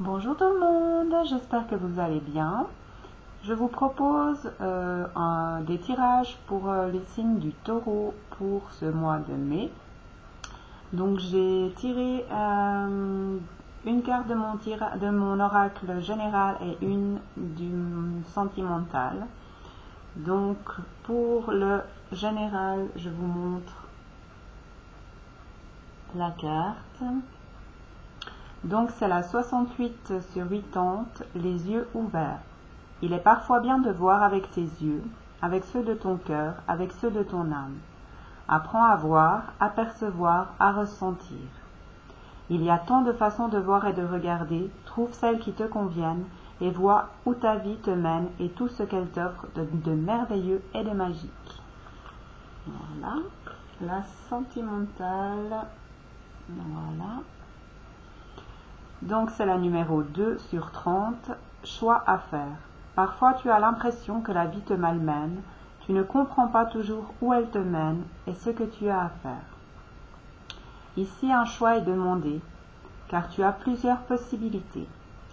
Bonjour tout le monde, j'espère que vous allez bien. Je vous propose des tirages pour les signes du taureau pour ce mois de mai. Donc j'ai tiré une carte de mon oracle général et une du sentimental. Donc pour le général, je vous montre la carte. Donc c'est la 68 sur 80, les yeux ouverts. Il est parfois bien de voir avec tes yeux, avec ceux de ton cœur, avec ceux de ton âme. Apprends à voir, à percevoir, à ressentir. Il y a tant de façons de voir et de regarder, trouve celle qui te convienne et vois où ta vie te mène et tout ce qu'elle t'offre de merveilleux et de magique. Voilà, la sentimentale, voilà. Donc c'est la numéro 2 sur 30, choix à faire. Parfois tu as l'impression que la vie te malmène, tu ne comprends pas toujours où elle te mène et ce que tu as à faire. Ici un choix est demandé, car tu as plusieurs possibilités.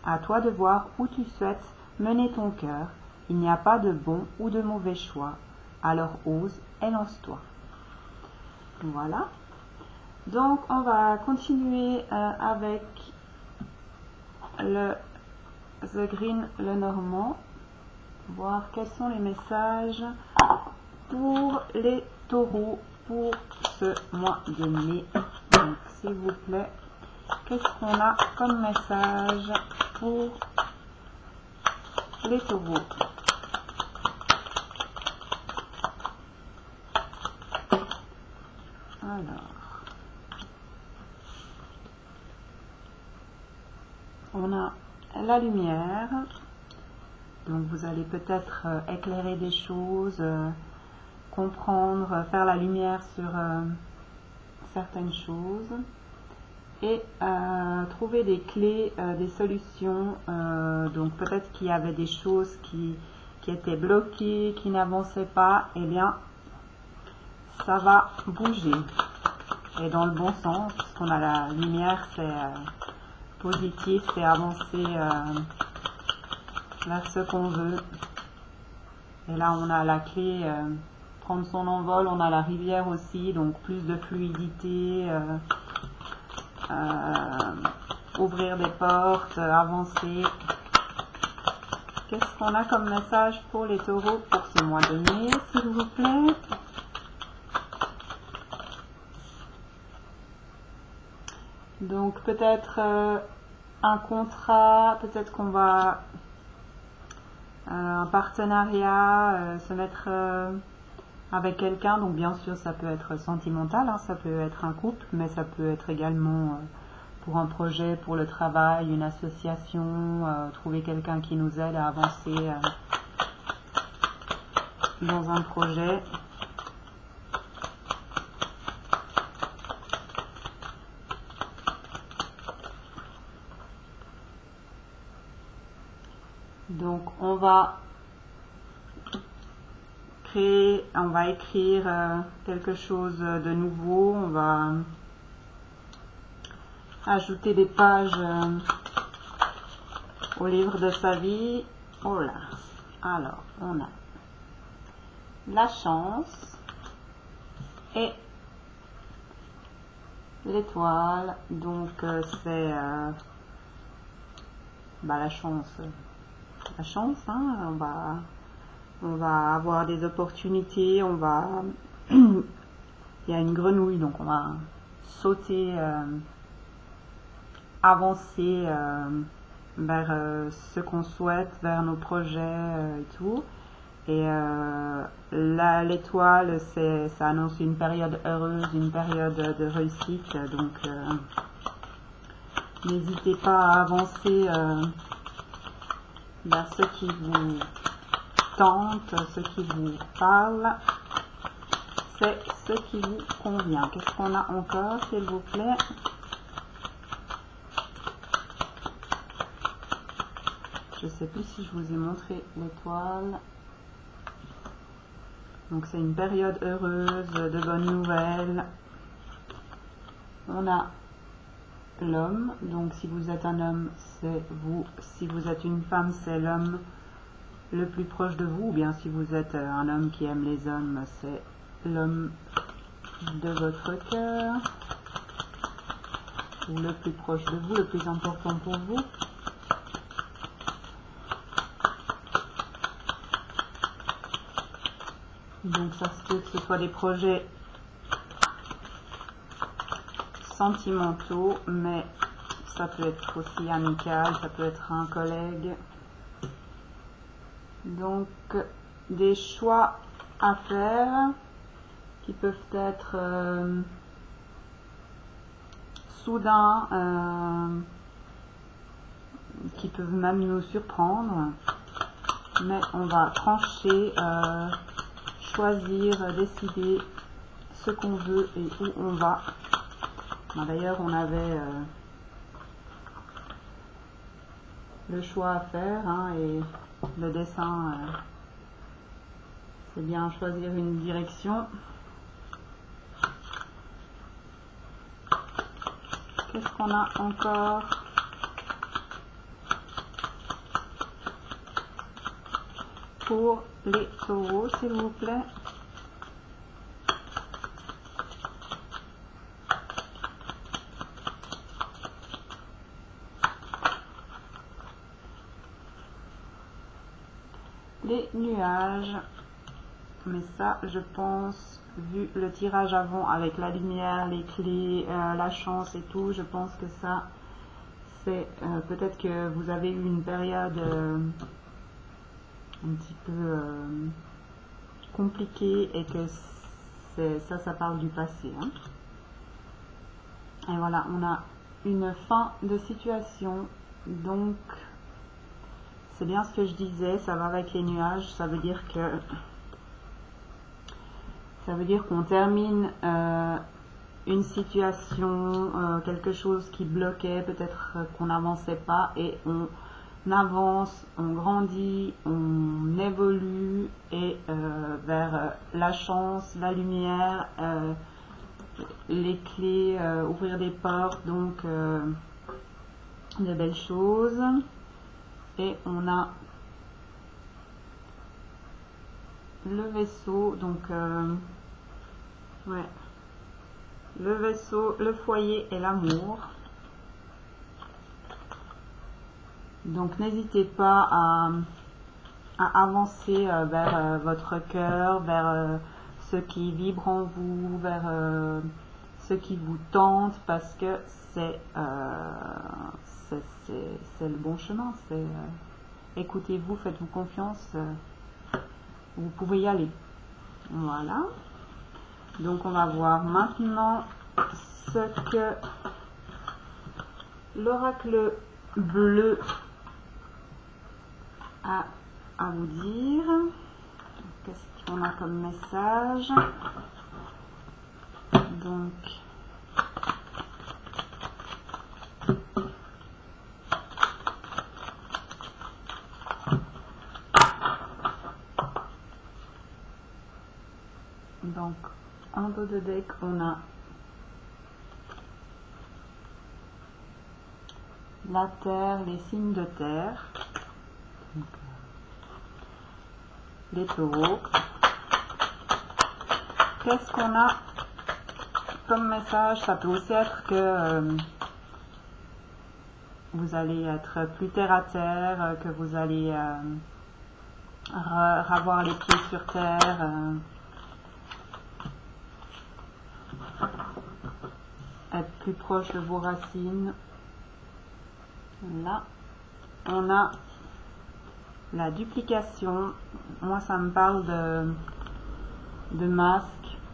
À toi de voir où tu souhaites mener ton cœur, il n'y a pas de bon ou de mauvais choix, alors ose et lance-toi. Voilà. Donc on va continuer avec le The Green, le Normand, voir quels sont les messages pour les taureaux pour ce mois de mai. Donc s'il vous plaît, qu'est-ce qu'on a comme message pour les taureaux? Alors, on a la lumière. Donc vous allez peut-être éclairer des choses, comprendre, faire la lumière sur certaines choses et trouver des clés, des solutions. Donc peut-être qu'il y avait des choses qui étaient bloquées, qui n'avançaient pas, et bien ça va bouger. Et dans le bon sens, parce qu'on a la lumière, c'est positif, c'est avancer vers ce qu'on veut. Et là on a la clé, prendre son envol, on a la rivière aussi, donc plus de fluidité, ouvrir des portes, avancer. Qu'est-ce qu'on a comme message pour les taureaux pour ce mois de mai, s'il vous plaît? Donc peut-être un contrat, peut-être qu'on va un partenariat, se mettre avec quelqu'un. Donc bien sûr ça peut être sentimental, hein, ça peut être un couple, mais ça peut être également pour un projet, pour le travail, une association, trouver quelqu'un qui nous aide à avancer dans un projet. Donc on va écrire quelque chose de nouveau, on va ajouter des pages au livre de sa vie. Oh là, alors on a la chance et l'étoile, donc c'est la chance, hein, on va avoir des opportunités, il y a une grenouille, donc on va sauter, avancer vers ce qu'on souhaite, vers nos projets et tout. Et l'étoile, ça annonce une période heureuse, une période de réussite. Donc n'hésitez pas à avancer vers ce qui vous tente, ce qui vous parle. C'est ce qui vous convient. Qu'est-ce qu'on a encore, s'il vous plaît? Je ne sais plus si je vous ai montré l'étoile. Donc c'est une période heureuse, de bonnes nouvelles. On a l'homme. Donc si vous êtes un homme, c'est vous. Si vous êtes une femme, c'est l'homme le plus proche de vous. Ou bien si vous êtes un homme qui aime les hommes, c'est l'homme de votre cœur. Ou le plus proche de vous, le plus important pour vous. Donc ça se peut que ce soit des projets sentimentaux, mais ça peut être aussi amical, ça peut être un collègue. Donc des choix à faire qui peuvent être soudains, qui peuvent même nous surprendre, mais on va trancher, choisir, décider ce qu'on veut et où on va. D'ailleurs, on avait le choix à faire, hein, et le dessin, c'est bien choisir une direction. Qu'est-ce qu'on a encore? Pour les taureaux, s'il vous plaît. Les nuages, mais ça je pense, vu le tirage avant avec la lumière, les clés, la chance et tout, je pense que ça c'est peut-être que vous avez eu une période un petit peu compliquée et que ça parle du passé, hein. Et voilà, on a une fin de situation, donc c'est bien ce que je disais, ça va avec les nuages, ça veut dire qu'on termine une situation, quelque chose qui bloquait, peut-être qu'on n'avançait pas, et on avance, on grandit, on évolue et vers la chance, la lumière, les clés, ouvrir des portes, donc de belles choses. Et on a le vaisseau, donc ouais, le vaisseau, le foyer et l'amour. Donc n'hésitez pas à avancer vers votre cœur, vers ce qui vibre en vous, vers ce qui vous tente, parce que c'est le bon chemin. Écoutez-vous, faites-vous confiance, vous pouvez y aller. Voilà. Donc on va voir maintenant ce que l'oracle bleu a à vous dire. Qu'est-ce qu'on a comme message? Donc en dos de deck, on a la terre, les signes de terre, donc, les taureaux. Qu'est-ce qu'on a comme message? Ça peut aussi être que vous allez être plus terre à terre, que vous allez avoir les pieds sur terre, être plus proche de vos racines. Là, on a la duplication. Moi, ça me parle de masques.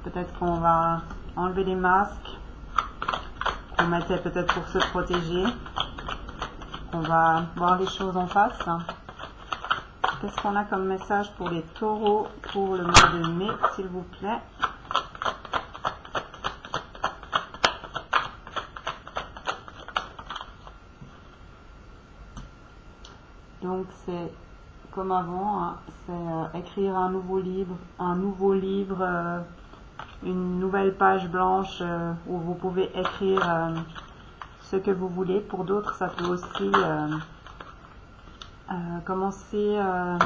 Peut-être qu'on va enlever les masques qu'on mettait peut-être pour se protéger. On va voir les choses en face. Qu'est-ce qu'on a comme message pour les taureaux pour le mois de mai, s'il vous plaît? Donc c'est comme avant, hein, c'est écrire un nouveau livre, une nouvelle page blanche où vous pouvez écrire ce que vous voulez. Pour d'autres, ça peut aussi commencer à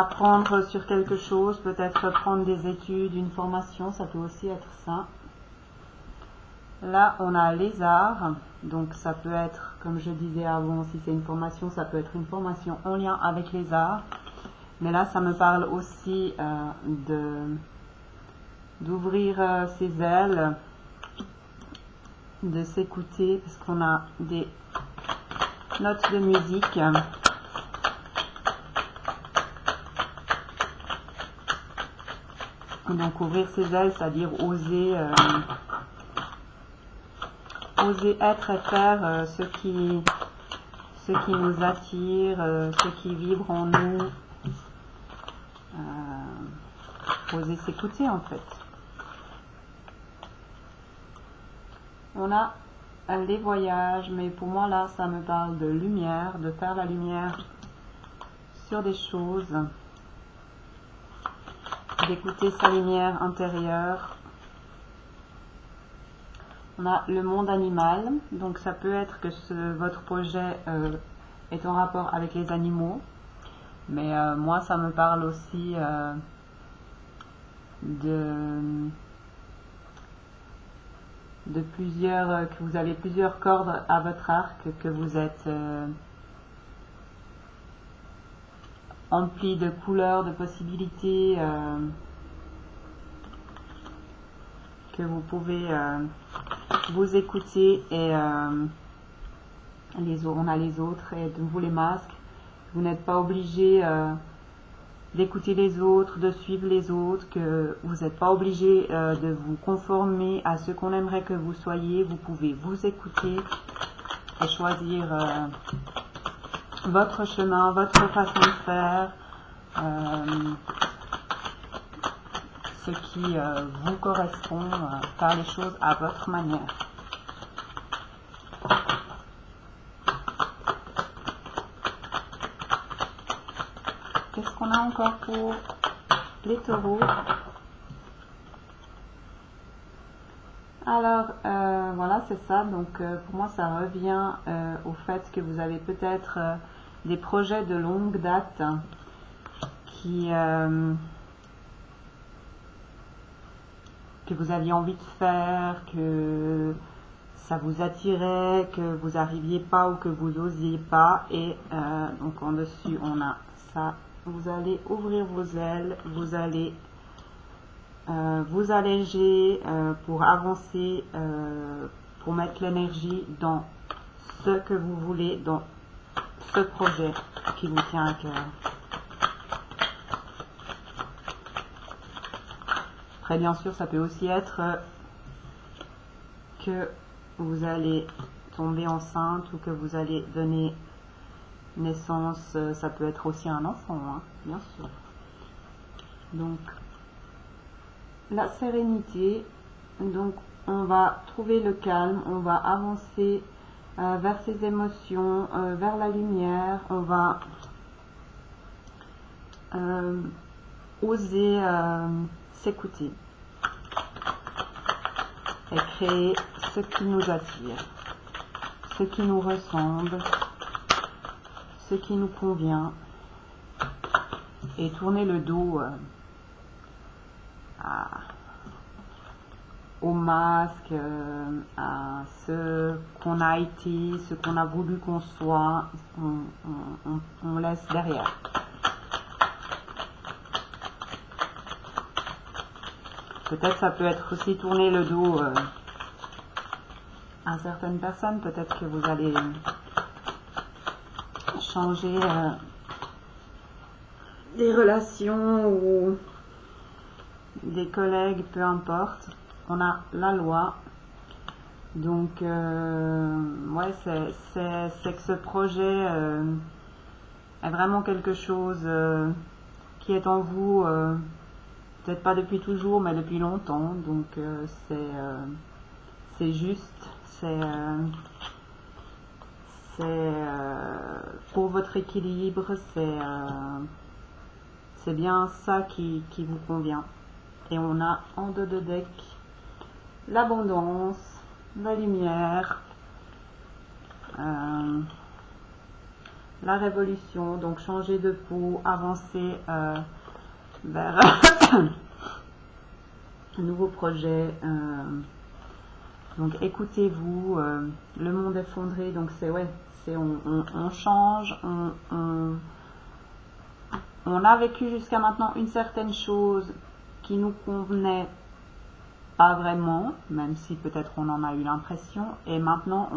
apprendre sur quelque chose, peut-être prendre des études, une formation, ça peut aussi être ça. Là, on a les arts, donc ça peut être, comme je disais avant, si c'est une formation, ça peut être une formation en lien avec les arts. Mais là, ça me parle aussi d'ouvrir ses ailes, de s'écouter, parce qu'on a des notes de musique. Donc ouvrir ses ailes, c'est-à-dire oser être et faire ce qui nous attire, ce qui vibre en nous. Oser s'écouter en fait. On a les voyages, mais pour moi là, ça me parle de lumière, de faire la lumière sur des choses, d'écouter sa lumière intérieure. On a le monde animal, donc ça peut être que votre projet est en rapport avec les animaux, mais moi ça me parle aussi de plusieurs, que vous avez plusieurs cordes à votre arc, que vous êtes empli de couleurs, de possibilités, que vous pouvez vous écouter et on a les autres et de vous les masques. Vous n'êtes pas obligé d'écouter les autres, de suivre les autres, que vous n'êtes pas obligé de vous conformer à ce qu'on aimerait que vous soyez. Vous pouvez vous écouter et choisir votre chemin, votre façon de faire, ce qui vous correspond, faire les choses à votre manière. Qu'est-ce qu'on a encore pour les taureaux? Alors, voilà, c'est ça. Donc, pour moi, ça revient au fait que vous avez peut-être des projets de longue date que vous aviez envie de faire, que ça vous attirait, que vous n'arriviez pas ou que vous osiez pas. Et donc, en dessus, on a ça. Vous allez ouvrir vos ailes, vous allez vous alléger pour avancer, pour mettre l'énergie dans ce que vous voulez, dans ce projet qui vous tient à cœur. Très bien sûr, ça peut aussi être que vous allez tomber enceinte ou que vous allez donner naissance, ça peut être aussi un enfant, hein, bien sûr. Donc, la sérénité, donc on va trouver le calme, on va avancer vers ses émotions, vers la lumière, on va oser s'écouter et créer ce qui nous attire, ce qui nous ressemble, ce qui nous convient, et tourner le dos au masque, à ce qu'on a été, ce qu'on a voulu qu'on soit, on laisse derrière. Peut-être ça peut être aussi tourner le dos à certaines personnes, peut-être que vous allez changer des relations ou des collègues, peu importe. On a la loi. Donc, ouais, c'est que ce projet est vraiment quelque chose qui est en vous, peut-être pas depuis toujours, mais depuis longtemps. Donc, c'est juste, c'est pour votre équilibre, c'est bien ça qui vous convient. Et on a en dos de deck l'abondance, la lumière, la révolution, donc changer de peau, avancer vers un nouveau projet. Donc écoutez-vous, le monde effondré, donc c'est ouais, c'est on change, on a vécu jusqu'à maintenant une certaine chose qui nous convenait pas vraiment, même si peut-être on en a eu l'impression, et maintenant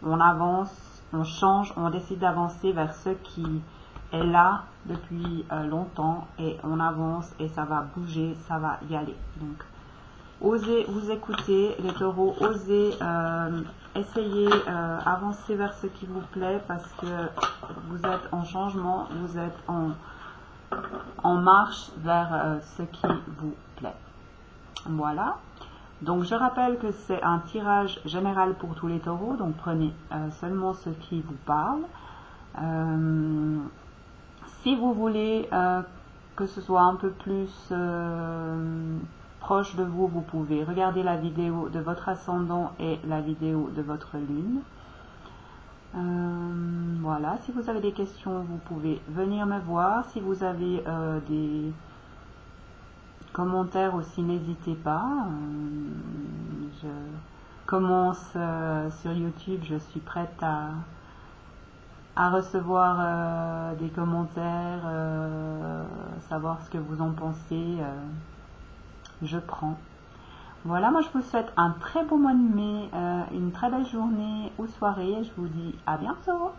on avance, on change, on décide d'avancer vers ce qui est là depuis longtemps, et on avance et ça va bouger, ça va y aller. Donc osez vous écouter, les taureaux, osez essayer, avancer vers ce qui vous plaît, parce que vous êtes en changement, vous êtes en marche vers ce qui vous plaît. Voilà. Donc je rappelle que c'est un tirage général pour tous les taureaux, donc prenez seulement ce qui vous parle. Si vous voulez que ce soit un peu plus proche de vous, vous pouvez regarder la vidéo de votre ascendant et la vidéo de votre lune. Voilà, si vous avez des questions, vous pouvez venir me voir. Si vous avez des commentaires aussi, n'hésitez pas. Je commence sur YouTube, je suis prête à recevoir des commentaires, savoir ce que vous en pensez. Je prends. Voilà, moi je vous souhaite un très beau mois de mai, une très belle journée ou soirée. Je vous dis à bientôt.